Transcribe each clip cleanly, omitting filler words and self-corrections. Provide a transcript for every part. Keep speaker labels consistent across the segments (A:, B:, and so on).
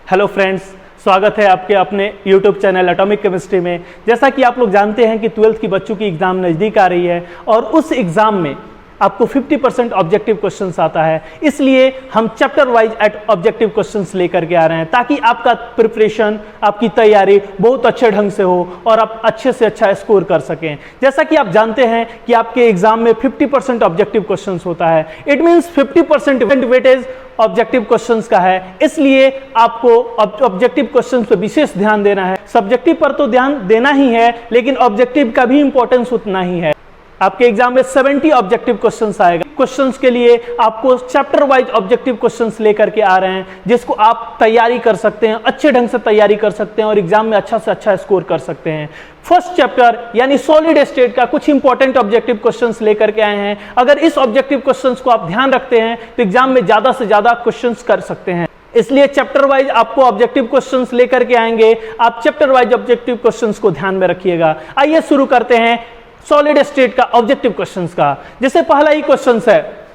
A: Hello friends, स्वागत है आपके अपने YouTube चैनल एटॉमिक केमिस्ट्री में। जैसा कि आप लोग जानते हैं कि 12th की बच्चों की एग्ज़ाम नज़दीक आ रही है और उस एग्ज़ाम में आपको 50% ऑब्जेक्टिव क्वेश्चंस आता है, इसलिए हम चैप्टर वाइज ऑब्जेक्टिव क्वेश्चंस लेकर के आ रहे हैं ताकि आपका प्रिपरेशन, आपकी तैयारी बहुत अच्छे ढंग से हो और आप अच्छे से अच्छा स्कोर कर सकें। जैसा कि आप जानते हैं कि आपके एग्जाम में 50% ऑब्जेक्टिव क्वेश्चंस होता है, it means 50% weightage objective questions का है, इसलिए आपको ऑब्जेक्टिव क्वेश्चंस पे विशेष ध्यान देना है। सब्जेक्टिव पर तो ध्यान देना ही है, लेकिन ऑब्जेक्टिव का भी इंपॉर्टेंस उतना ही है। आपके एग्जाम में 70 ऑब्जेक्टिव क्वेश्चंस आएगा। क्वेश्चंस के लिए आपको चैप्टर वाइज ऑब्जेक्टिव क्वेश्चंस लेकर के आ रहे हैं, जिसको आप तैयारी कर सकते हैं, अच्छे ढंग से तैयारी कर सकते हैं और एग्जाम में अच्छा से अच्छा स्कोर कर सकते हैं। फर्स्ट चैप्टर यानी सॉलिड स्टेट का कुछ इंपॉर्टेंट ऑब्जेक्टिव क्वेश्चंस लेकर के आए हैं। अगर इस ऑब्जेक्टिव क्वेश्चंस को आप ध्यान रखते हैं तो एग्जाम में ज्यादा से ज्यादा क्वेश्चंस कर सकते हैं, इसलिए चैप्टर वाइज आपको ऑब्जेक्टिव क्वेश्चंस लेकर के आएंगे। आप चैप्टर वाइज ऑब्जेक्टिव क्वेश्चंस को ध्यान में रखिएगा। आइए शुरू करते हैं सॉलिड स्टेट का ऑब्जेक्टिव क्वेश्चंस का। जैसे पहला ही क्वेश्चन है,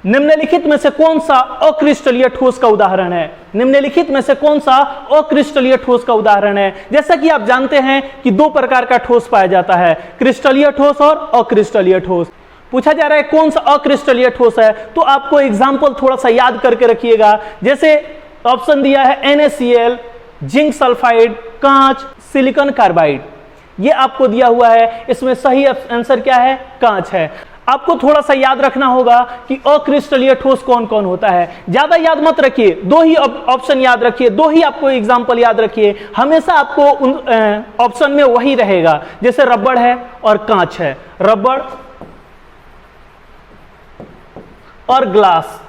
A: निम्नलिखित में से कौन सा अक्रिस्टलीय ठोस का उदाहरण है? निम्नलिखित में से कौन सा अक्रिस्टलीय ठोस का उदाहरण है? जैसा कि आप जानते हैं कि दो प्रकार का ठोस पाया जाता है, क्रिस्टलीय ठोस और अक्रिस्टलीय ठोस। पूछा जा रहा है कौन सा अक्रिस्टलीय ठोस है, तो आपको एग्जाम्पल थोड़ा सा याद करके रखिएगा। जैसे ऑप्शन दिया है NaCl, जिंक सल्फाइड, कांच, सिलिकॉन कार्बाइड, ये आपको दिया हुआ है। इसमें सही आंसर क्या है? कांच है। आपको थोड़ा सा याद रखना होगा कि अक्रिस्टलीय ठोस कौन कौन होता है। ज्यादा याद मत रखिए, दो ही ऑप्शन याद रखिए, दो ही आपको एग्जांपल याद रखिए। हमेशा आपको ऑप्शन में वही रहेगा, जैसे रबड़ है और कांच है, रबड़ और ग्लास,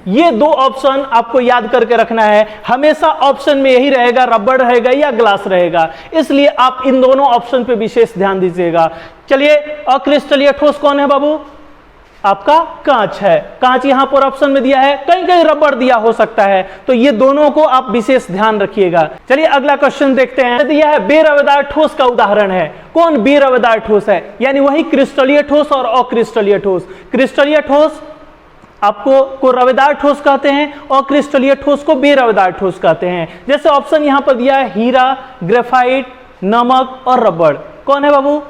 A: ये दो ऑप्शन आपको याद करके रखना है। हमेशा ऑप्शन में यही रहेगा, रबड़ रहेगा या ग्लास रहेगा, इसलिए आप इन दोनों ऑप्शन पे विशेष ध्यान दीजिएगा। चलिए, अक्रिस्टलीय ठोस कौन है बाबू? आपका कांच है। कांच यहां पर ऑप्शन में दिया है, कहीं कहीं रबड़ दिया हो सकता है, तो ये दोनों को आप विशेष ध्यान रखिएगा। चलिए अगला क्वेश्चन देखते हैं। दिया है बेरवेदार ठोस का उदाहरण है। कौन बेरवेदार ठोस है? यानी वही क्रिस्टलीय ठोस और अक्रिस्टलीय ठोस। क्रिस्टलीय ठोस आपको रवेदार ठोस कहते हैं और क्रिस्टलीय ठोस को बेरवेदार ठोस कहते हैं। जैसे ऑप्शन यहां पर दिया है हीरा, ग्रेफाइट, नमक और रबड़। कौन है बाबू?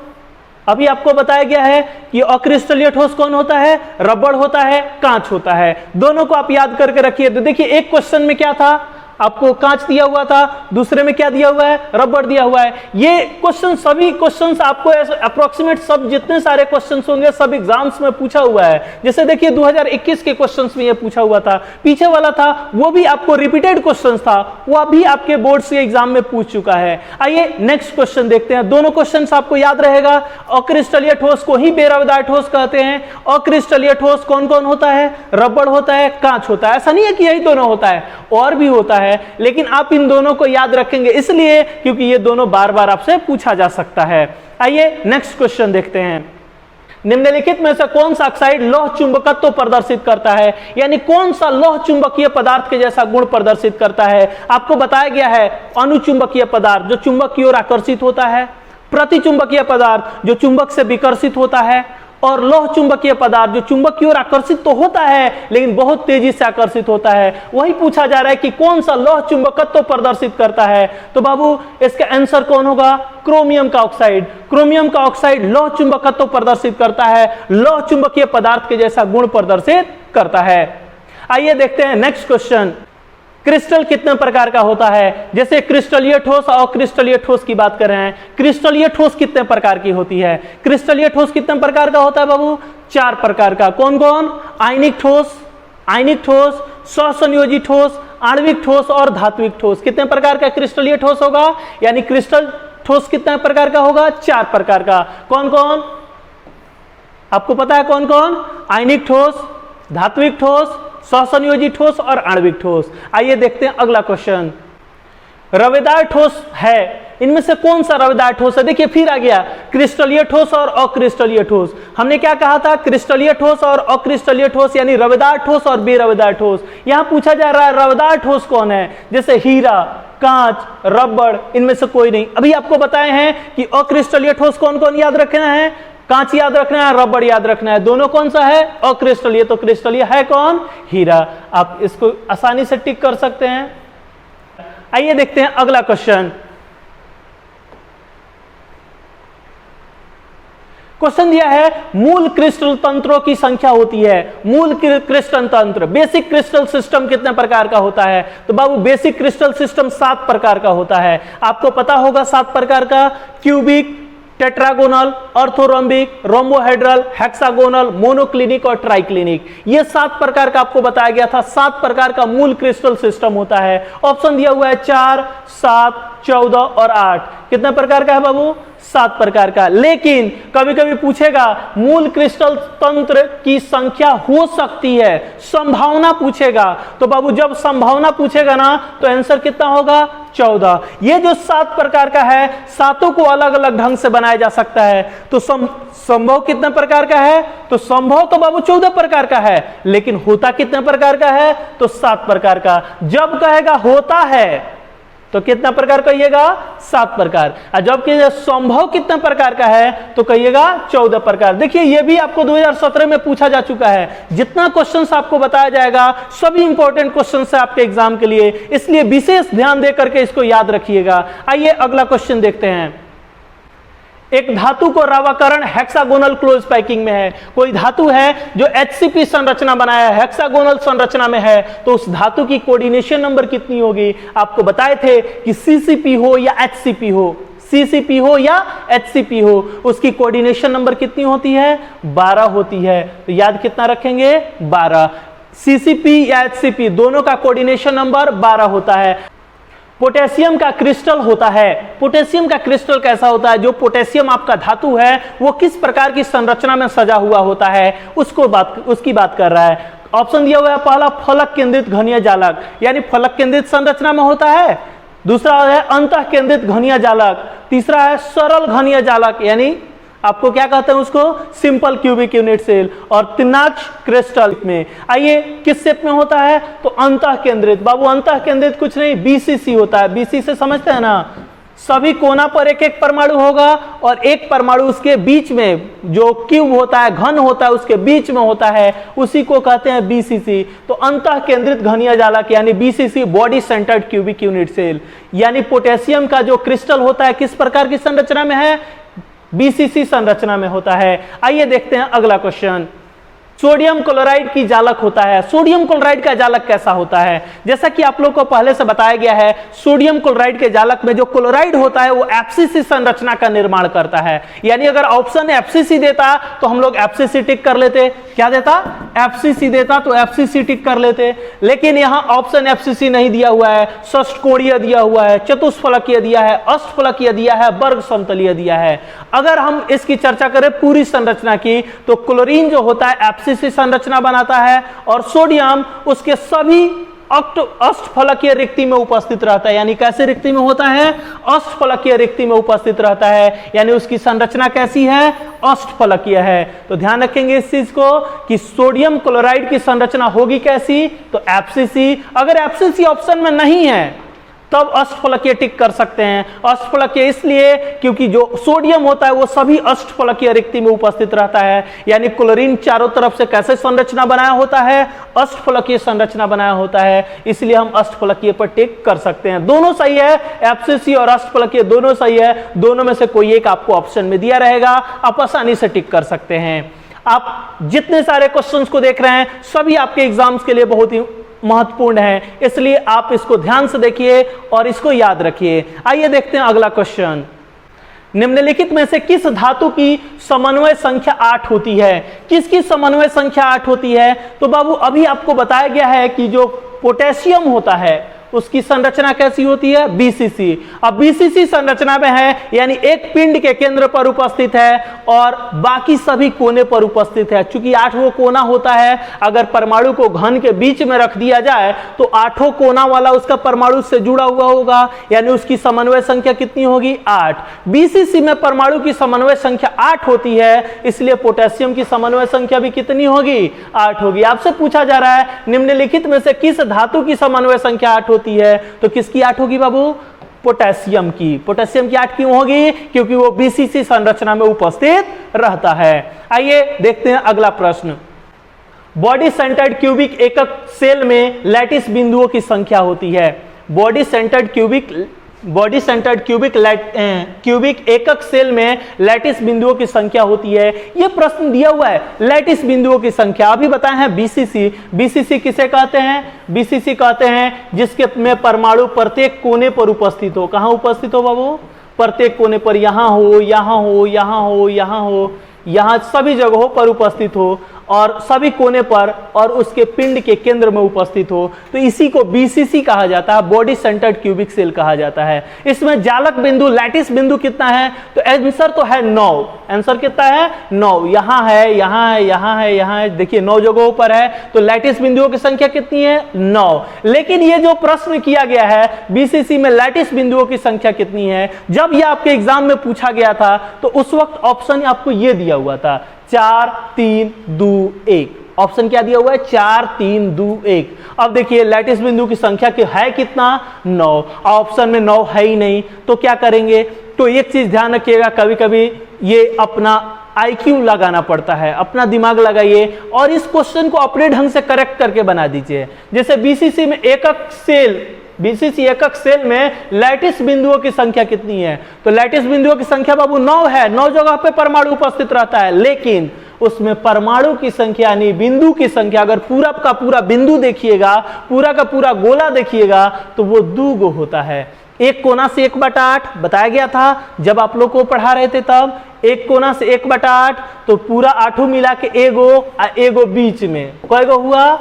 A: अभी आपको बताया गया है कि अक्रिस्टलीय ठोस कौन होता है? रबड़ होता है, कांच होता है। दोनों को आप याद करके रखिए। तो देखिए, एक क्वेश्चन में क्या था, आपको कांच दिया हुआ था, दूसरे में क्या दिया हुआ है? रबड़ दिया हुआ है। ये क्वेश्चन, सभी क्वेश्चंस आपको अप्रोक्सीमेट सब जितने सारे क्वेश्चंस होंगे सब एग्जाम्स में पूछा हुआ है। जैसे देखिए 2021 के क्वेश्चंस में ये पूछा हुआ था, पीछे वाला था वो भी आपको रिपीटेड क्वेश्चंस था, वो भी आपके बोर्ड से एग्जाम में पूछ चुका है। आइए नेक्स्ट क्वेश्चन देखते हैं। दोनों क्वेश्चन आपको याद रहेगा। अक्रिस्टलीय ठोस को ही बेरवेदार ठोस कहते हैं। अक्रिस्टलीय ठोस कौन कौन होता है? रबड़ होता है, कांच होता है। ऐसा नहीं है कि यही दोनों होता है, और भी होता है, लेकिन आप इन दोनों को याद रखेंगे इसलिए क्योंकि ये दोनों बार बार आपसे पूछा जा सकता है। आइए नेक्स्ट क्वेश्चन देखते हैं। निम्नलिखित में से कौन सा ऑक्साइड लौह चुंबकत्व प्रदर्शित करता है? यानी कौन सा लौह चुंबकीय पदार्थ के जैसा गुण प्रदर्शित करता है? आपको बताया गया है अनुचुंबकीय पदार्थ जो चुंबक की ओर आकर्षित होता है, प्रतिचुंबकीय पदार्थ जो चुंबक से विकर्षित होता है, और लौह चुंबकीय पदार्थ जो चुंबक की ओर आकर्षित तो होता है लेकिन बहुत तेजी से आकर्षित होता है। वही पूछा जा रहा है कि कौन सा लौह चुंबकत्व प्रदर्शित करता है? तो बाबू इसका आंसर कौन होगा? क्रोमियम का ऑक्साइड। क्रोमियम का ऑक्साइड लौह चुंबकत्व प्रदर्शित करता है, लौह चुंबकीय पदार्थ के जैसा गुण प्रदर्शित करता है। आइए देखते हैं नेक्स्ट क्वेश्चन। क्रिस्टल कितने प्रकार का होता है? जैसे क्रिस्टलीय ठोस और अक्रिस्टलीय ठोस की बात कर रहे हैं। क्रिस्टलीय ठोस कितने प्रकार की होती है? क्रिस्टलीय ठोस कितने प्रकार का होता है बाबू? 4 प्रकार का। कौन कौन? आयनिक ठोस, सहसंयोजी ठोस, आणविक ठोस और धात्विक ठोस। कितने प्रकार का क्रिस्टलीय ठोस होगा? यानी क्रिस्टल ठोस कितने प्रकार का होगा? 4 प्रकार का। कौन कौन? आपको पता है कौन कौन? आयनिक ठोस, धात्विक ठोस, सहसंयोजी ठोस और आणविक ठोस। आइए देखते हैं अगला क्वेश्चन। रवेदार ठोस है, इनमें से कौन सा रवेदार ठोस है? देखिए फिर आ गया क्रिस्टलीय ठोस और अक्रिस्टलीय ठोस। हमने क्या कहा था? क्रिस्टलीय ठोस और अक्रिस्टलीय ठोस, यानी रवेदार ठोस और बेरवेदार ठोस। यहां पूछा जा रहा है रवेदार ठोस कौन है? जैसे हीरा, कांच, रबड़, इनमें से कोई नहीं। अभी आपको बताए हैं कि अक्रिस्टलीय ठोस कौन कौन याद रखना है? कांच याद रखना है, रबड़ याद रखना है। दोनों कौन सा है? अक्रिस्टल। ये तो क्रिस्टल, ये है कौन? हीरा। आप इसको आसानी से टिक कर सकते हैं। आइए देखते हैं अगला क्वेश्चन। क्वेश्चन दिया है मूल क्रिस्टल तंत्रों की संख्या होती है। मूल क्रिस्टल तंत्र, बेसिक क्रिस्टल सिस्टम कितने प्रकार का होता है? तो बाबू बेसिक क्रिस्टल सिस्टम 7 प्रकार का होता है। आपको पता होगा 7 प्रकार का, cubic, tetragonal, orthorhombic, rhombohedral, hexagonal, monoclinic और ट्राइक्लिनिक। ये 7 प्रकार का आपको बताया गया था। 7 प्रकार का मूल क्रिस्टल सिस्टम होता है। ऑप्शन दिया हुआ है 4, 7, 14 और 8। कितने प्रकार का है बाबू? 7 प्रकार का। लेकिन कभी कभी पूछेगा मूल क्रिस्टल तंत्र की संख्या हो सकती है, संभावना पूछेगा। तो बाबू जब संभावना पूछेगा ना तो आंसर कितना होगा? 14। ये जो 7 प्रकार का है, सातों को अलग अलग ढंग से बनाया जा सकता है। तो संभव कितने प्रकार का है? तो संभव तो बाबू 14 प्रकार का है, लेकिन होता कितने प्रकार का है? तो 7 प्रकार का। जब कहेगा होता है तो कितना प्रकार कहिएगा? 7 प्रकार। और जब कि संभव कितना प्रकार का है तो कहिएगा 14 प्रकार। देखिए ये भी आपको 2017 में पूछा जा चुका है। जितना क्वेश्चंस आपको बताया जाएगा सभी इंपॉर्टेंट क्वेश्चंस है आपके एग्जाम के लिए, इसलिए विशेष ध्यान दे करके इसको याद रखिएगा। आइए अगला क्वेश्चन देखते हैं। एक धातु को रावाकरण हेक्सागोनल क्लोज पैकिंग में है। कोई धातु है जो HCP संरचना बनाया है, हेक्सागोनल संरचना में है, तो उस धातु की कोऑर्डिनेशन नंबर कितनी होगी? आपको बताए थे कि CCP हो या HCP हो, CCP हो या HCP हो, उसकी कोऑर्डिनेशन नंबर कितनी होती है? 12 होती है। तो याद कितना रखेंगे? 12। CCP या HCP दोनों का कोऑर्डिनेशन नंबर 12 होता है। पोटेशियम का क्रिस्टल होता है। पोटेशियम का क्रिस्टल कैसा होता है? जो पोटेशियम आपका धातु है वो किस प्रकार की संरचना में सजा हुआ होता है, उसकी बात कर रहा है। ऑप्शन दिया हुआ है, पहला फलक केंद्रित घनीय जालक, यानी फलक केंद्रित संरचना में होता है। दूसरा है अंतः केंद्रित घनीय जालक। तीसरा है सरल घनीय जालक, यानी आपको क्या कहते हैं उसको? Simple cubic unit cell. और तिनाक्ष क्रिस्टल में आइए किस शेप में होता है? तो अंतः केंद्रित। बाबू अंतः केंद्रित कुछ नहीं, BCC होता है। BC से समझते हैं ना? सभी कोना पर एक एक परमाणु होगा और एक परमाणु उसके बीच में जो क्यूब होता है, घन होता है, उसके बीच में होता है, उसी को कहते हैं BCC। तो अंतः केंद्रित घनीय जालक यानी BCC, body centred cubic unit cell. यानी पोटेशियम का जो क्रिस्टल होता है किस प्रकार की संरचना में है? BCC संरचना में होता है। आइए देखते हैं अगला क्वेश्चन। सोडियम क्लोराइड की जालक होता है। सोडियम क्लोराइड का जालक कैसा होता है? जैसा कि आप लोग को पहले से बताया गया है, सोडियम क्लोराइड के जालक में जो क्लोराइड होता है वो FCC संरचना का निर्माण करता है। यानी अगर ऑप्शन FCC देता तो हम लोग FCC टिक कर लेते। क्या देता? FCC देता तो FCC टिक कर लेते। लेकिन यहां ऑप्शन FCC नहीं दिया हुआ है, षष्ठकोणीय दिया हुआ है, चतुष्फलकीय दिया है, अष्टफलकीय दिया है, वर्ग समतलीय दिया है। अगर हम इसकी चर्चा करें पूरी संरचना की तो क्लोरीन जो होता है FCC संरचना बनाता है और सोडियम उसके सभी अष्टफलकीय रिक्ति में उपस्थित रहता है। यानी कैसे रिक्ति में होता है? अष्टफलकीय रिक्ति में उपस्थित रहता है। यानी उसकी संरचना कैसी है? अष्टफलकीय है। तो ध्यान रखेंगे इस चीज को कि सोडियम क्लोराइड की संरचना होगी कैसी? तो FCC। अगर FCC ऑप्शन में नहीं है तब अष्टफलकीय टिक कर सकते हैं। अष्टफलकीय इसलिए क्योंकि जो सोडियम होता है वो सभी अष्टफलकीय रिक्ति में उपस्थित रहता है। यानी क्लोरीन चारों तरफ से कैसे संरचना बनाया होता है? अष्टफलकीय संरचना बनाया होता है, इसलिए हम अष्टफलकीय पर टिक कर सकते हैं। दोनों सही है, FCC और अष्टफलकीय दोनों सही है। दोनों में से कोई एक आपको ऑप्शन में दिया रहेगा, आप आसानी से टिक कर सकते हैं। आप जितने सारे क्वेश्चंस को देख रहे हैं सभी आपके एग्जाम्स के लिए बहुत ही महत्वपूर्ण है, इसलिए आप इसको ध्यान से देखिए और इसको याद रखिए। आइए देखते हैं अगला क्वेश्चन। निम्नलिखित में से किस धातु की समन्वय संख्या 8 होती है? किसकी समन्वय संख्या 8 होती है? तो बाबू अभी आपको बताया गया है कि जो पोटेशियम होता है उसकी संरचना कैसी होती है? BCC। अब BCC संरचना में है यानी एक पिंड के केंद्र पर उपस्थित है और बाकी सभी कोने पर उपस्थित है। चूंकि 8वां कोना होता है, अगर परमाणु को घन के बीच में रख दिया जाए तो 8वां कोना वाला उसका परमाणु से जुड़ा हुआ होगा, यानी उसकी समन्वय संख्या कितनी होगी? 8। BCC में परमाणु की समन्वय संख्या 8 होती है, इसलिए पोटेशियम की समन्वय संख्या भी कितनी होगी? 8 होगी। आपसे पूछा जा रहा है निम्नलिखित में से किस धातु की समन्वय संख्या 8 होती है? तो किसकी 8 होगी बाबू? पोटेशियम की। पोटेशियम की 8 क्यों होगी? क्योंकि वो बीसीसी संरचना में उपस्थित रहता है। आइए देखते हैं अगला प्रश्न। बॉडी सेंटर्ड क्यूबिक एकक सेल में लैटिस बिंदुओं की संख्या होती है। बॉडी सेंटर्ड क्यूबिक एकक सेल में लैटिस बिंदुओं की संख्या होती है। यह प्रश्न दिया हुआ है, लैटिस बिंदुओं की संख्या। अभी बताए हैं बीसीसी। बीसीसी किसे कहते हैं? बीसीसी कहते हैं जिसके में परमाणु प्रत्येक कोने पर उपस्थित हो। कहां उपस्थित हो बाबू? प्रत्येक कोने पर, यहां हो, यहां हो, यहां हो, यहां हो, यहां सभी जगहों पर उपस्थित हो और सभी कोने पर और उसके पिंड के केंद्र में उपस्थित हो, तो इसी को बीसीसी कहा जाता है, बॉडी सेंटर्ड क्यूबिक सेल कहा जाता है। इसमें जालक बिंदु, लैटिस बिंदु कितना है? तो आंसर तो है 9। आंसर कितना है? 9। यहां है, यहां है, यहां है, यहां है, देखिए 9 जगहों पर है। तो लैटिस बिंदुओं की संख्या कितनी है? 9। लेकिन ये जो प्रश्न किया गया है बीसीसी में लैटिस बिंदुओं की संख्या कितनी है, जब यह आपके एग्जाम में पूछा गया था तो उस वक्त ऑप्शन आपको यह दिया हुआ था 4 3 2 1। ऑप्शन क्या दिया हुआ है? 4 3 2 1। अब देखिए लैटिस बिंदु की संख्या है कितना? 9। ऑप्शन में 9 है ही नहीं, तो क्या करेंगे? तो एक चीज ध्यान रखिएगा, कभी कभी ये अपना IQ लगाना पड़ता है, अपना दिमाग लगाइए और इस क्वेश्चन को अपने ढंग से करेक्ट करके बना दीजिए। जैसे बीसीसी में बीसीसी एकक सेल में लैटिस बिंदुओं की संख्या कितनी है? तो लैटिस बिंदुओं की संख्या बाबू 9 है। 9 जगह पे परमाणु उपस्थित रहता है, लेकिन उसमें परमाणु की संख्या यानी बिंदु की संख्या, अगर पूरा का पूरा बिंदु देखिएगा, पूरा का पूरा गोला देखिएगा, तो वो 2 होता है। एक कोना से 1/8 बताया गया था जब आप लोग को पढ़ा रहे थे, तब एक कोना से 1/8, तो पूरा 8 मिला के एगो बीच में कयगो हुआ?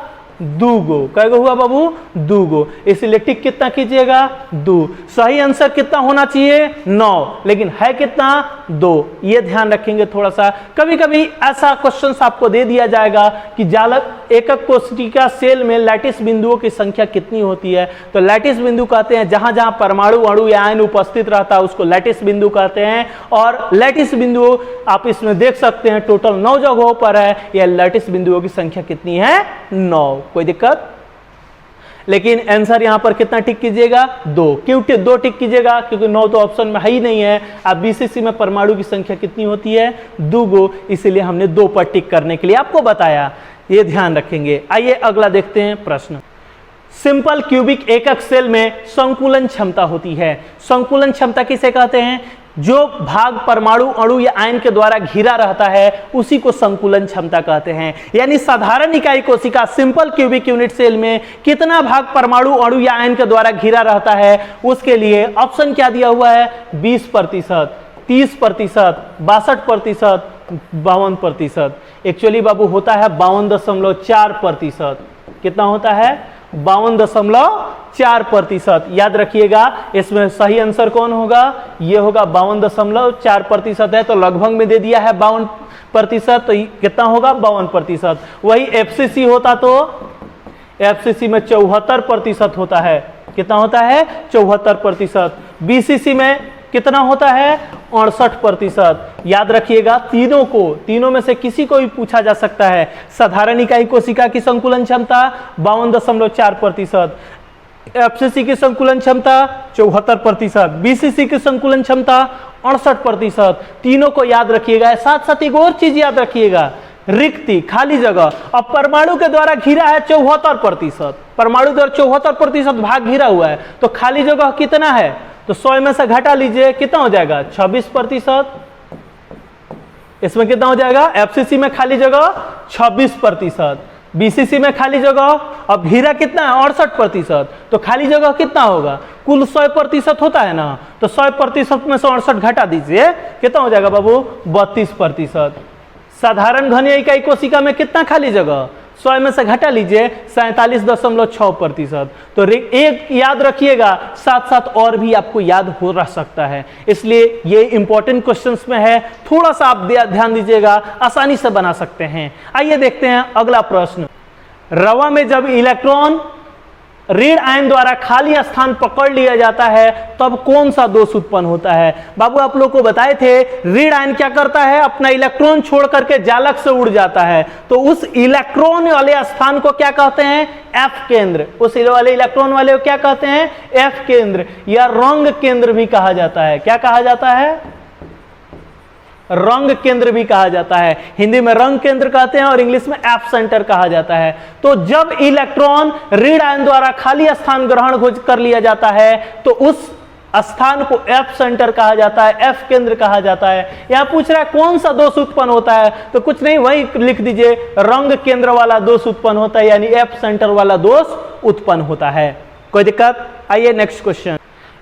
A: 2। कयगो हुआ बाबू? 2। इसलिए टिक कितना कीजिएगा? 2। सही आंसर कितना होना चाहिए? 9, लेकिन है कितना? 2। ये ध्यान रखेंगे थोड़ा सा। कभी कभी ऐसा क्वेश्चन आपको दे दिया जाएगा कि जालक एकक कोशिका सेल में लैटिस बिंदुओं की संख्या कितनी होती है। तो लैटिस बिंदु कहते हैं जहां जहां परमाणु अणु या आयन उपस्थित रहता है उसको लैटिस बिंदु कहते हैं। और लैटिस बिंदु आप इसमें देख सकते हैं टोटल 9 जगहों पर है। यह लैटिस बिंदुओं की संख्या कितनी है? 9। कोई दिक्कत? लेकिन आंसर यहां पर कितना टिक कीजिएगा? 2। क्यों 2 टिक कीजिएगा? क्योंकि 9 तो ऑप्शन में है ही नहीं है। अब बीसीसी में परमाणु की संख्या कितनी होती है? 2, इसलिए हमने 2 पर टिक करने के लिए आपको बताया। ये ध्यान रखेंगे। आइए अगला देखते हैं प्रश्न। सिंपल क्यूबिक एकक सेल में संकुलन क्षमता होती है। संकुलन क्षमता किसे कहते हैं? जो भाग परमाणु अणु या आयन के द्वारा घिरा रहता है उसी को संकुलन क्षमता कहते हैं। यानी साधारण इकाई कोशिका सिंपल क्यूबिक यूनिट सेल में कितना भाग परमाणु अणु या आयन के द्वारा घिरा रहता है, उसके लिए ऑप्शन क्या दिया हुआ है? 20%, 30%, 62%, 52%। एक्चुअली बाबू होता है 52.4%। कितना होता है? 52.4%। याद रखिएगा, इसमें सही आंसर कौन होगा? ये होगा 52.4% है, तो लगभग में दे दिया है 52%, तो कितना होगा? 52%। वही एफसीसी होता तो एफसीसी में 74% होता है। कितना होता है? 74%। बीसीसी में कितना होता है? 68%। याद रखिएगा, तीनों में से किसी को भी पूछा जा सकता है। साधारण इकाई कोशिका की संकुलन क्षमता 52.4%, एफसीसी की संकुलन क्षमता 74%, बीसीसी की संकुलन क्षमता 68%। तीनों को याद रखिएगा। साथ साथ एक और चीज याद रखिएगा, रिक्ति, खाली जगह। अब परमाणु के द्वारा घिरा है 74%, परमाणु द्वारा 74% भाग घिरा हुआ है, तो खाली जगह कितना है? तो 100 में से घटा लीजिए, कितना हो जाएगा? 26%। इसमें कितना हो जाएगा? एफसीसी में खाली जगह 26%, बीसीसी में खाली जगह, अब घिरा कितना है? 68%, तो खाली जगह कितना होगा? कुल 100% होता है ना, तो 100% में से 68 घटा दीजिए, कितना हो जाएगा बाबू? 32%। साधारण घनीय इकाई कोशिका में कितना खाली जगह? 100 में से घटा लीजिए, 47.6%। तो एक याद रखिएगा, साथ साथ और भी आपको याद हो रह सकता है, इसलिए ये इंपॉर्टेंट क्वेश्चंस में है, थोड़ा सा आप ध्यान दीजिएगा, आसानी से बना सकते हैं। आइए देखते हैं अगला प्रश्न। रवा में जब इलेक्ट्रॉन ऋण आयन द्वारा खाली स्थान पकड़ लिया जाता है तब कौन सा दोष उत्पन्न होता है? बाबू आप लोग को बताए थे ऋण आयन क्या करता है, अपना इलेक्ट्रॉन छोड़ करके जालक से उड़ जाता है, तो उस इलेक्ट्रॉन वाले स्थान को क्या कहते हैं? एफ केंद्र। उस वाले इलेक्ट्रॉन वाले को क्या कहते हैं? एफ केंद्र या रंग केंद्र भी कहा जाता है। क्या कहा जाता है? रंग केंद्र भी कहा जाता है। हिंदी में रंग केंद्र कहते हैं और इंग्लिश में एफ सेंटर कहा जाता है। तो जब इलेक्ट्रॉन ऋण आयन द्वारा खाली स्थान ग्रहण कर लिया जाता है तो उस स्थान को एफ सेंटर कहा जाता है, एफ केंद्र कहा जाता है। यहां पूछ रहा है कौन सा दोष उत्पन्न होता है, तो कुछ नहीं, वही लिख दीजिए, रंग केंद्र वाला दोष उत्पन्न होता है, यानी एफ सेंटर वाला दोष उत्पन्न होता है। कोई दिक्कत? आइए नेक्स्ट क्वेश्चन।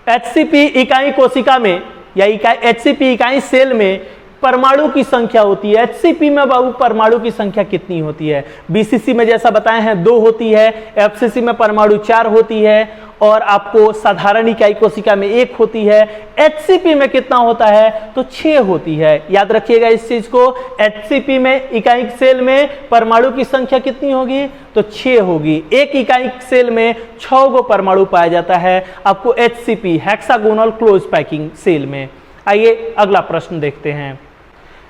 A: एचसीपी इकाई कोशिका में या एचसीपी इकाई सेल में परमाणु की संख्या होती है। एचसीपी में बाबू परमाणु की संख्या कितनी होती है? बीसीसी में जैसा बताए हैं 2 होती है, एफसीसी में परमाणु 4 होती है और आपको साधारण इकाई कोशिका में 1 होती है। एचसीपी में कितना होता है? तो 6 होती है। याद रखिएगा इस चीज को, एचसीपी में इकाई सेल में परमाणु की संख्या कितनी होगी? तो 6 होगी। एक इकाई सेल में 6 गो परमाणु पाया जाता है आपको HCP hexagonal close packing cell में। आइए अगला प्रश्न देखते हैं।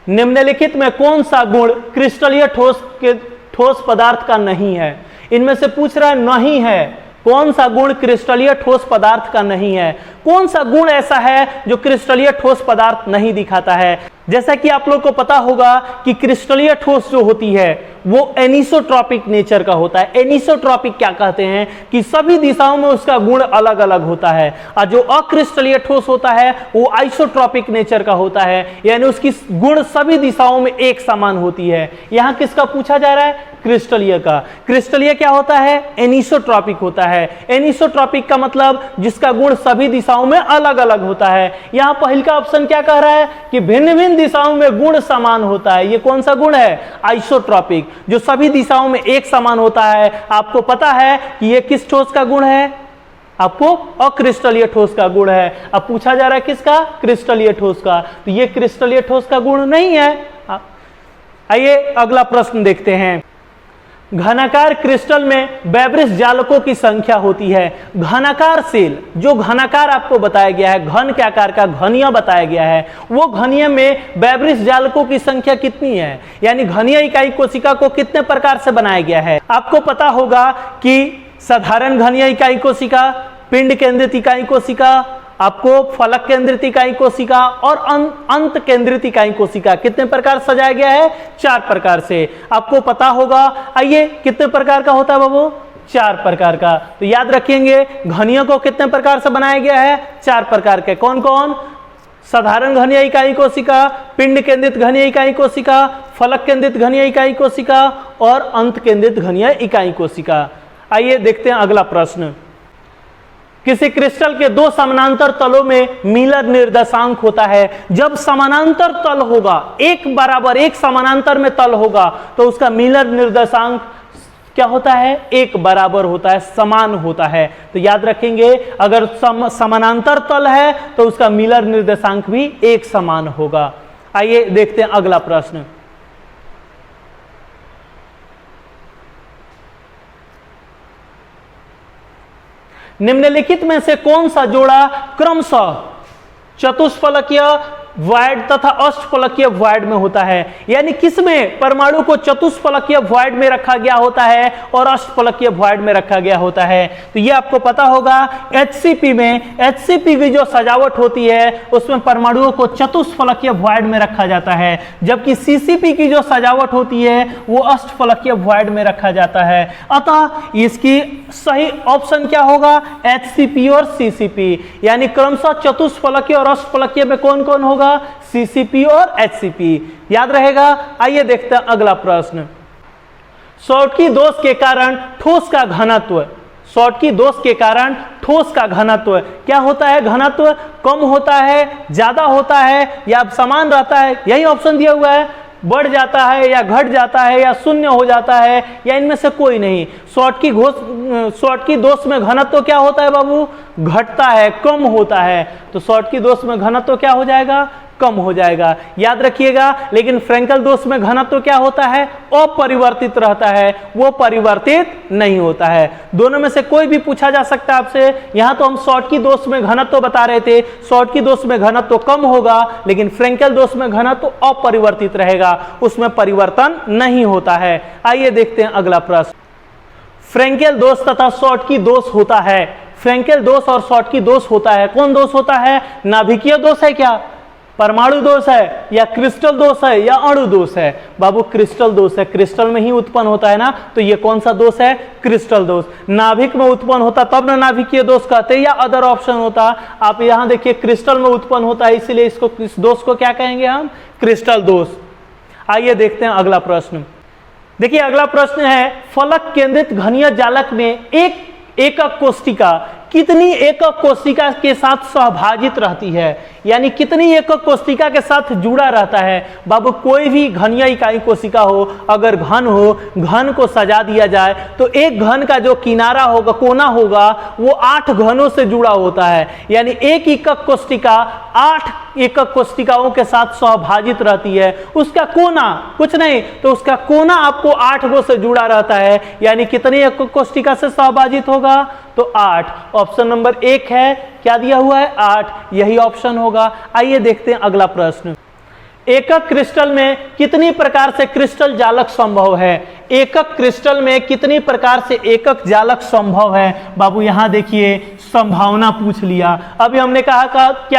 A: निम्नलिखित में कौन सा गुण क्रिस्टलीय ठोस पदार्थ का नहीं है? इनमें से पूछ रहा है नहीं है, कौन सा गुण क्रिस्टलीय ठोस पदार्थ का नहीं है? कौन सा गुण ऐसा है जो क्रिस्टलीय ठोस पदार्थ नहीं दिखाता है? जैसा कि आप लोग को पता होगा कि क्रिस्टलीय ठोस जो होती है वो एनिसोट्रॉपिक नेचर का होता है। एनिसोट्रॉपिक क्या कहते हैं कि सभी दिशाओं में उसका गुण अलग अलग होता है, और जो अक्रिस्टलीय ठोस होता है वो आइसोट्रॉपिक नेचर का होता है, यानी उसकी गुण सभी दिशाओं में एक समान होती है। यहां किसका पूछा जा रहा है? क्रिस्टलीय का। क्रिस्टलीय क्या होता है? एनिसोट्रॉपिक होता है। एनिसोट्रॉपिक का मतलब जिसका गुण सभी दिशाओं में अलग अलग होता है। यहां पहले का ऑप्शन क्या कह रहा है कि भिन्न भिन्न दिशाओं में गुण समान होता है। ये कौन सा गुण है? आइसोट्रॉपिक, जो सभी दिशाओं में एक समान होता है। आपको पता है कि ये किस ठोस का गुण है? आपको अक्रिस्टलीय ठोस का गुण है। अब पूछा जा रहा है किसका? क्रिस्टलीय ठोस का। तो ये क्रिस्टलीय ठोस का गुण नहीं है। आइए अगला प्रश्न देखते हैं। घनाकार क्रिस्टल में बेब्रिस जालकों की संख्या होती है। घनाकार सेल, जो घनाकार आपको बताया गया है, घन के आकार का घनिया बताया गया है, वो घनिया में बेब्रिस जालकों की संख्या कितनी है? यानी घनिया इकाई कोशिका को कितने प्रकार से बनाया गया है? आपको पता होगा कि साधारण घनिया इकाई कोशिका, पिंड केंद्रित इकाई कोशिका, आपको फलक केंद्रित इकाई कोशिका और अंत केंद्रित इकाई कोशिका, कितने प्रकार सजाया गया है? 4 प्रकार से। आपको पता होगा। आइए कितने प्रकार का होता है बाबू? 4 प्रकार का। तो याद रखेंगे घनिया को कितने प्रकार से बनाया गया है? 4 प्रकार के। कौन कौन? साधारण घनिया इकाई कोशिका, पिंड केंद्रित घनिया इकाई कोशिका, फलक केंद्रित घनिया इकाई कोशिका और अंत केंद्रित घनिया इकाई कोशिका। आइए देखते हैं अगला प्रश्न। किसी क्रिस्टल के 2 समानांतर तलों में मिलर निर्देशांक होता है। जब समानांतर तल होगा, एक बराबर एक समानांतर में तल होगा, तो उसका मिलर निर्देशांक क्या होता है? एक बराबर होता है, समान होता है। तो याद रखेंगे अगर समानांतर तल है तो उसका मिलर निर्देशांक भी एक समान होगा। आइए देखते हैं अगला प्रश्न। निम्नलिखित में से कौन सा जोड़ा क्रमशः चतुष्फलकीय वॉइड तथा अष्टफलकीय वॉइड में होता है? यानी किसमें परमाणु को चतुष्फलकीय वॉइड में रखा गया होता है और अष्टफलकीय वॉइड में रखा गया होता है? तो ये आपको पता होगा एचसीपी में, एचसीपी की जो सजावट होती है उसमें परमाणुओं को चतुष्फलकीय वॉइड में रखा जाता है, जबकि सीसीपी की जो सजावट होती है वो अष्टफलकीय वॉइड में रखा जाता है। अतः इसकी सही ऑप्शन क्या होगा? एचसीपी और सीसीपी, यानी क्रमशः चतुष्फलकीय और अष्टफलकीय में कौन कौन होगा? सीसीपी और एचसीपी। याद रहेगा। आइए देखते हैं अगला प्रश्न। शॉर्टकी दोष के कारण ठोस का घनत्व, शॉर्टकी दोष के कारण ठोस का घनत्व क्या होता है? घनत्व कम होता है, ज्यादा होता है या समान रहता है? यही ऑप्शन दिया हुआ है। बढ़ जाता है या घट जाता है या शून्य हो जाता है या इनमें से कोई नहीं। शॉर्टकी दोष में घनत्व क्या होता है बाबू? घटता है, कम होता है। तो शॉर्टकी दोष में घनत्व क्या हो जाएगा? कम हो जाएगा, याद रखिएगा। लेकिन फ्रेंकल दोष में घनत्व तो क्या होता है, अपरिवर्तित रहता है, वो परिवर्तित नहीं होता है। दोनों में से कोई भी पूछा जा सकता है आपसे। यहां तो हम शॉर्टकी दोष में घनत्व तो बता रहे थे, शॉर्टकी दोष में घनत्व तो कम होगा, लेकिन फ्रेंकल दोष में घनत्व तो अपरिवर्तित रहेगा, उसमें परिवर्तन नहीं होता है। आइए देखते हैं अगला प्रश्न। फ्रेंकेल दोष तथा शॉर्टकी दोष होता है। फ्रेंकेल दोष और शॉर्टकी दोष होता है। कौन दोष होता है? नाभिकीय दोष है क्या, परमाणु दोष है, या क्रिस्टल दोष है, या अणु दोष है? बाबू क्रिस्टल दोष है, क्रिस्टल में ही उत्पन्न होता है ना, तो ये कौन सा दोष है? क्रिस्टल दोष। नाभिक में उत्पन्न होता तब ना नाभिकीय दोष कहते, या अदर ऑप्शन होता? आप यहां देखिए क्रिस्टल में उत्पन्न होता है, इसीलिए इसको, इस दोष को क्या कहेंगे हम? क्रिस्टल दोष। आइए देखते हैं अगला प्रश्न। देखिए अगला प्रश्न है, फलक केंद्रित घनीय जालक में एक एकक कोशिका कितनी एकक कोशिका के साथ सहभाजित रहती है, यानी कितनी एकक कोशिका के साथ जुड़ा रहता है? बाबू कोई भी घनीय इकाई कोशिका हो, अगर घन हो, घन को सजा दिया जाए तो एक घन का जो किनारा होगा, कोना होगा, वो 8 घनों से जुड़ा होता है। यानी एक एकक कोशिका 8 एकक कोशिकाओं के साथ सहभाजित रहती है। उसका कोना कुछ नहीं, तो उसका कोना आपको 8 गो से जुड़ा रहता है। यानी कितनी एकक कोशिका से सहभाजित होगा? तो 8। ऑप्शन नंबर 1 है, क्या दिया हुआ है? 8, यही ऑप्शन होगा। आइए देखते हैं अगला प्रश्न। एकक क्रिस्टल में कितनी प्रकार से क्रिस्टल जालक संभव है? एकक क्रिस्टल में कितनी प्रकार से एकक जालक संभव है? बाबू यहां देखिए संभावना पूछ लिया। अभी हमने क्या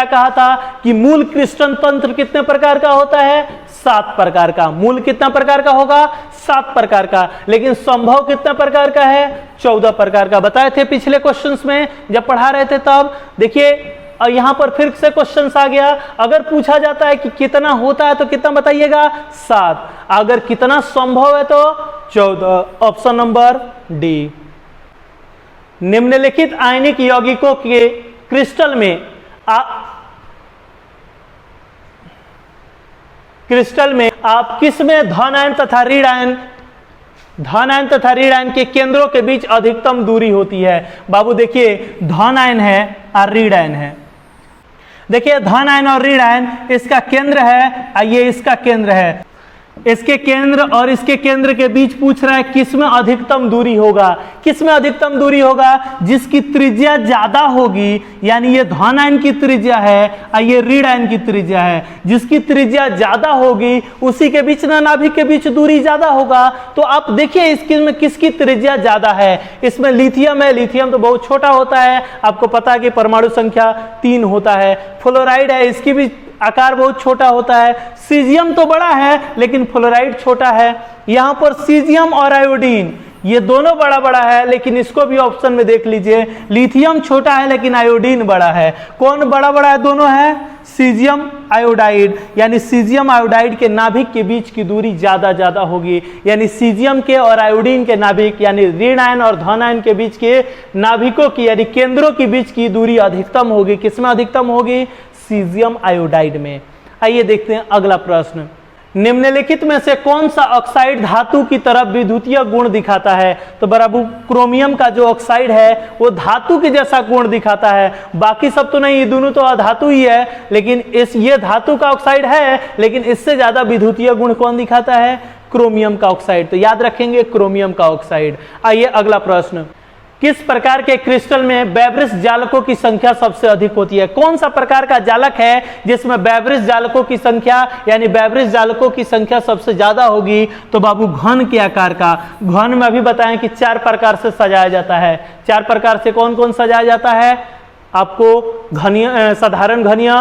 A: कहा था कि मूल क्रिस्टल तंत्र कितने प्रकार का होता है? 7 प्रकार का। मूल कितना प्रकार का होगा? 7 प्रकार का। लेकिन संभव कितना प्रकार का है? 14 प्रकार का। बताए थे पिछले क्वेश्चंस में जब पढ़ा रहे थे तब। देखिए यहां पर फिर से क्वेश्चंस आ गया। अगर पूछा जाता है कि कितना होता है तो कितना बताइएगा? 7। अगर कितना संभव है तो 14। Option number D. निम्नलिखित आयनिक यौगिकों के क्रिस्टल में आप किसमें धन आयन तथा ऋण आयन के केंद्रों के बीच अधिकतम दूरी होती है? बाबू देखिए धन आयन है और ऋण आयन है। देखिए धन आयन और ऋण आयन, इसका केंद्र है, ये इसका केंद्र है। इसके केंद्र और इसके केंद्र के बीच पूछ रहा है किसमें अधिकतम दूरी होगा? किसमें अधिकतम दूरी होगा? जिसकी त्रिज्या ज्यादा होगी, यानी ये धन आयन की त्रिज्या है और ये ऋण आयन की त्रिज्या है। जिसकी त्रिज्या ज्यादा होगी उसी के बीच ना नाभिक के बीच दूरी ज्यादा होगा। तो आप देखिए इसमें किसकी त्रिज्या ज्यादा है? इसमें लिथियम है। लिथियम तो बहुत छोटा होता है, आपको पता है कि परमाणु संख्या 3 होता है। फ्लोराइड है, इसकी भी आकार बहुत छोटा होता है। सीजियम तो बड़ा है लेकिन फ्लोराइड छोटा है। यहां पर सीजियम और आयोडीन ये दोनों बड़ा बड़ा है, लेकिन इसको भी ऑप्शन में देख लीजिए। लिथियम छोटा है लेकिन आयोडीन बड़ा है। कौन बड़ा बड़ा है? दोनों है सीजियम आयोडाइड। यानी सीजियम आयोडाइड के नाभिक के बीच की दूरी ज्यादा होगी। यानी सीजियम के और आयोडीन के नाभिक, यानी ऋण आयन और धन आयन के बीच के नाभिकों की, यानी केंद्रों के बीच की दूरी अधिकतम होगी। किसमें अधिकतम होगी? सीजियम आयोडाइड में। आइए देखते हैं अगला प्रश्न। निम्नलिखित में से कौन सा ऑक्साइड धातु की तरफ विद्युतीय गुण दिखाता है? तो बराबर क्रोमियम का जो ऑक्साइड है वो धातु के जैसा गुण दिखाता है। बाकी सब तो नहीं, ये दोनों तो अधातु ही है, लेकिन ये धातु का ऑक्साइड है, लेकिन इससे ज्यादा विद्युतीय गुण कौन दिखाता है? क्रोमियम का ऑक्साइड। तो याद रखेंगे क्रोमियम का ऑक्साइड। आइए अगला प्रश्न। किस प्रकार के क्रिस्टल में बेवरिज जालकों की संख्या सबसे अधिक होती है? कौन सा प्रकार का जालक है जिसमें बेवरिज जालकों की संख्या, यानी बेवरिज जालकों की संख्या सबसे ज्यादा होगी? तो बाबू घन के आकार का। घन में अभी बताएं कि 4 प्रकार से सजाया जाता है। 4 प्रकार से कौन कौन सजाया जाता है? आपको घनीय, साधारण घनीय,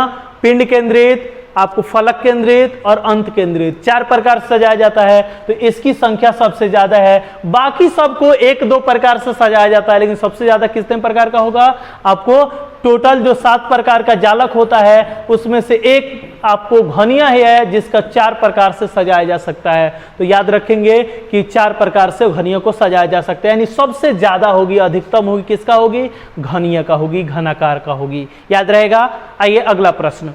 A: पिंड केंद्रित, आपको फलक केंद्रित और अंत केंद्रित, 4 प्रकार से सजाया जाता है। तो इसकी संख्या सबसे ज्यादा है। बाकी सबको 1-2 प्रकार से सजाया जाता है, लेकिन सबसे ज्यादा कितने प्रकार का होगा? आपको टोटल जो 7 प्रकार का जालक होता है उसमें से एक आपको घनीय है जिसका 4 प्रकार से सजाया जा सकता है। तो याद रखेंगे कि 4 प्रकार से घनीय को सजाया जा सकता है। यानी सबसे ज्यादा होगी, अधिकतम होगी, किसका होगी? घनीय का होगी, घनाकार का होगी। याद रहेगा। आइए अगला प्रश्न।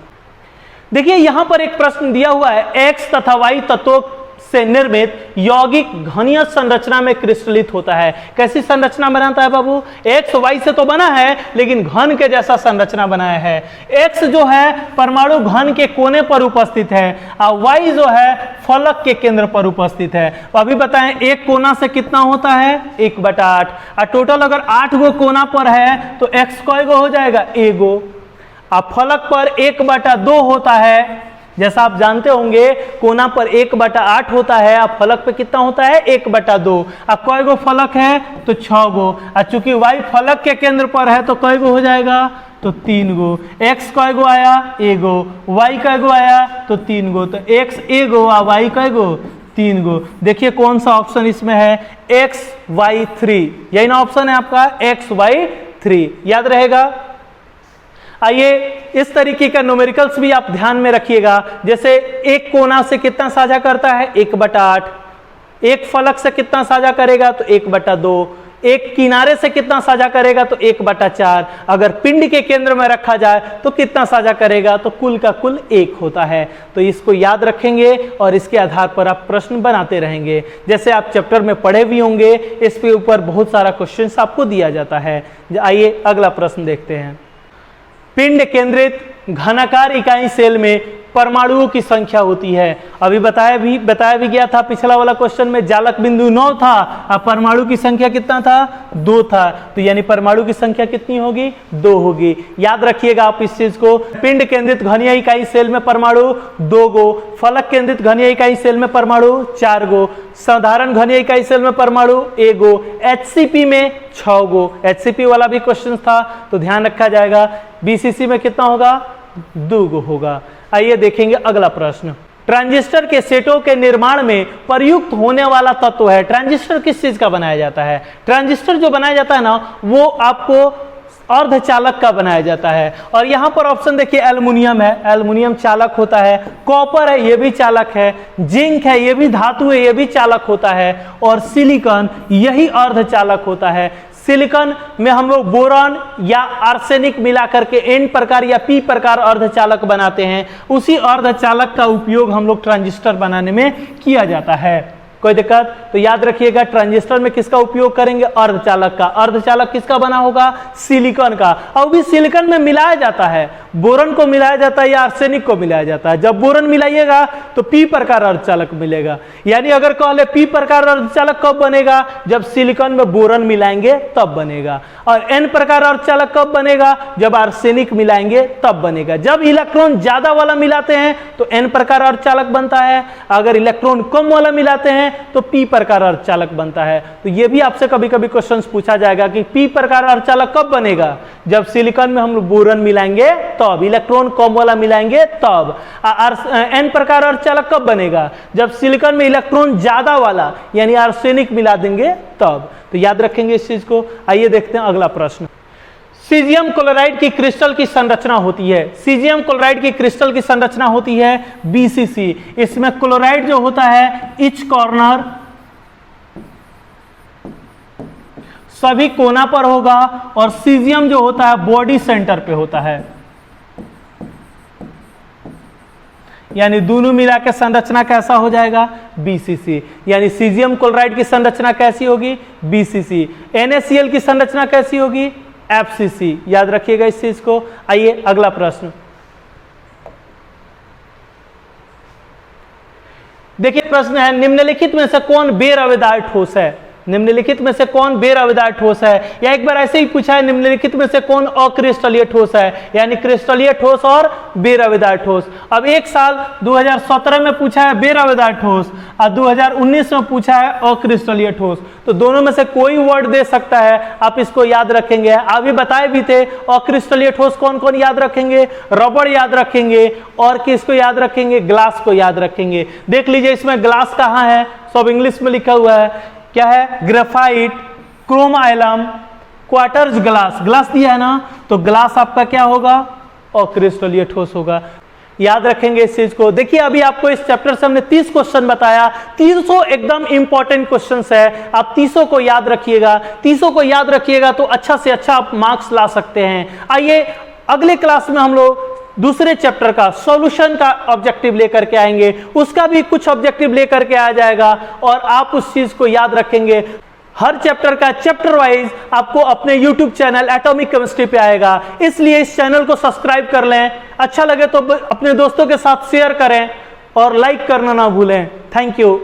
A: देखिए यहां पर एक प्रश्न दिया हुआ है, एक्स तथा वाई तत्वों से निर्मित यौगिक घनीय संरचना में क्रिस्टलित होता है। कैसी संरचना बनाता है बाबू? एक्स वाई से तो बना है लेकिन घन के जैसा संरचना बनाया है। एक्स जो है परमाणु घन के कोने पर उपस्थित है और वाई जो है फलक के केंद्र पर उपस्थित है। अभी बताएं एक कोना से कितना होता है? 1/8। और टोटल अगर 8 गो कोना पर है तो एक्स कई गो हो जाएगा? एगो। अब फलक पर 1/2 होता है, जैसा आप जानते होंगे कोना पर 1/8 होता है, अब फलक पे कितना होता है? 1/2। अब कई गो फलक है? तो 6 गो। और चूंकि वाई फलक के केंद्र पर है तो कई गो हो जाएगा? तो 3 गो। एक्स कई गो आया? एगो। वाई कई गो आया? तो 3 गो। तो एक्स एगो और वाई कई गो? 3 गो। देखिए कौन सा ऑप्शन इसमें है? XY3, यही ना ऑप्शन है आपका, XY3। याद रहेगा। आइए इस तरीके का न्यूमेरिकल्स भी आप ध्यान में रखिएगा। जैसे एक कोना से कितना साझा करता है? 1/8। एक फलक से कितना साझा करेगा? तो 1/2। एक किनारे से कितना साझा करेगा? तो 1/4। अगर पिंड के केंद्र में रखा जाए तो कितना साझा करेगा? तो कुल का कुल 1 होता है। तो इसको याद रखेंगे और इसके आधार पर आप प्रश्न बनाते रहेंगे। जैसे आप चैप्टर में पढ़े भी होंगे, इसके ऊपर बहुत सारा क्वेश्चंस आपको दिया जाता है। आइए अगला प्रश्न देखते हैं। पिंड केंद्रित घनाकार इकाई सेल में परमाणुओं की संख्या होती है। अभी बताया भी गया था पिछला वाला क्वेश्चन में, जालक बिंदु 9 था और परमाणु की संख्या कितना था? 2 था। तो यानी परमाणु की संख्या कितनी होगी? 2 होगी। याद रखिएगा आप इस चीज को। पिंड केंद्रित घनीय इकाई सेल में परमाणु 2 गो, फलक केंद्रित घनीय इकाई सेल में परमाणु 4 गो, साधारण घनीय इकाई सेल में परमाणु 1 गो, HCP में 6 गो। HCP वाला भी क्वेश्चन था तो ध्यान रखा जाएगा। BCC में कितना होगा? 2 गो होगा। आइए देखेंगे अगला प्रश्न। ट्रांजिस्टर के सेटों के निर्माण में प्रयुक्त होने वाला तत्व है। ट्रांजिस्टर किस चीज का बनाया जाता है? ट्रांजिस्टर जो बनाया जाता है ना, वो आपको अर्धचालक का बनाया जाता है। और यहां पर ऑप्शन देखिए, एल्युमिनियम है, एल्युमिनियम चालक होता है। कॉपर है, ये भी चालक है। जिंक है, ये भी धातु है, ये भी चालक होता है। और सिलिकॉन, यही अर्धचालक होता है। सिलिकॉन में हम लोग बोरॉन या आर्सेनिक मिला करके N प्रकार या P प्रकार अर्धचालक बनाते हैं। उसी अर्धचालक का उपयोग हम लोग ट्रांजिस्टर बनाने में किया जाता है। कोई दिक्कत? तो याद रखिएगा ट्रांजिस्टर में किसका उपयोग करेंगे? अर्धचालक का। अर्धचालक किसका बना होगा? सिलिकॉन का। और भी सिलिकॉन में मिलाया जाता है, बोरन को मिलाया जाता है या आर्सेनिक को मिलाया जाता है। जब बोरन मिलाइएगा तो P प्रकार अर्धचालक मिलेगा। यानी अगर कह ले P प्रकार अर्धचालक कब बनेगा? जब सिलिकॉन में बोरन मिलाएंगे तब बनेगा। और N प्रकार अर्धचालक कब बनेगा? जब आर्सेनिक मिलाएंगे तब बनेगा। जब इलेक्ट्रॉन ज्यादा वाला मिलाते हैं तो N प्रकार अर्धचालक बनता है, अगर इलेक्ट्रॉन कम वाला मिलाते हैं तो P प्रकार अर्धचालक बनता है। तो ये भी आपसे कभी कभी क्वेश्चन पूछा जाएगा कि P प्रकार अर्धचालक कब बनेगा? जब सिलिकॉन में हम लोग बोरन मिलाएंगे तब, इलेक्ट्रॉन कम वाला मिलाएंगे तब। N प्रकार अर्धचालक कब बनेगा? जब सिलिकॉन में इलेक्ट्रॉन ज्यादा वाला यानी आर्सेनिक मिला देंगे तब। तो याद रखेंगे इस चीज को। आइए देखते हैं अगला प्रश्न। सीजियम क्लोराइड की क्रिस्टल की संरचना होती है। सीजियम क्लोराइड की क्रिस्टल की संरचना होती है BCC। इसमें क्लोराइड जो होता है इच कॉर्नर सभी कोना पर होगा और सीजियम जो होता है बॉडी सेंटर पे होता है। यानी दोनों मिला के संरचना कैसा हो जाएगा? BCC। यानी सीजियम क्लोराइड की संरचना कैसी होगी? BCC। NaCl की संरचना कैसी होगी? FCC। याद रखिएगा इस चीज को। आइए अगला प्रश्न देखिए। प्रश्न है, निम्नलिखित में से कौन बेरवेदार ठोस है? निम्नलिखित में से कौन बेरवेदार ठोस है? या एक बार ऐसे ही पूछा है, निम्नलिखित में से कौन अक्रिस्टलीय ठोस है? यानी क्रिस्टलीय ठोस और बेरवेदार ठोस। अब एक साल 2017 में पूछा है बेरवेदार ठोस और 2019 में पूछा है अक्रिस्टलीय ठोस। तो दोनों में से कोई वर्ड दे सकता है, आप इसको याद रखेंगे। अभी बताए भी थे अक्रिस्टलीय ठोस कौन कौन याद रखेंगे? रबड़ याद रखेंगे और किसको याद रखेंगे? ग्लास को याद रखेंगे। देख लीजिए इसमें ग्लास कहाँ है, सब इंग्लिश में लिखा हुआ है। क्या है? Graphite, chrome alum, quartz glass. Glass दिया है ना, तो ग्लास आपका क्या होगा? अक्रिस्टलीय ठोस होगा। याद रखेंगे इस चीज को। देखिए अभी आपको इस चैप्टर से हमने 30 क्वेश्चन बताया, 300 एकदम इंपॉर्टेंट क्वेश्चंस है। आप 300 को याद रखिएगा। 300 को याद रखिएगा तो अच्छा से अच्छा आप मार्क्स ला सकते हैं। आइए अगले क्लास में हम लोग दूसरे चैप्टर का सॉल्यूशन का ऑब्जेक्टिव लेकर के आएंगे, उसका भी कुछ ऑब्जेक्टिव लेकर के आ जाएगा और आप उस चीज को याद रखेंगे। हर चैप्टर का चैप्टर वाइज आपको अपने YouTube चैनल एटॉमिक केमिस्ट्री पे आएगा, इसलिए इस चैनल को सब्सक्राइब कर लें। अच्छा लगे तो अपने दोस्तों के साथ शेयर करें और लाइक करना ना भूलें। Thank you.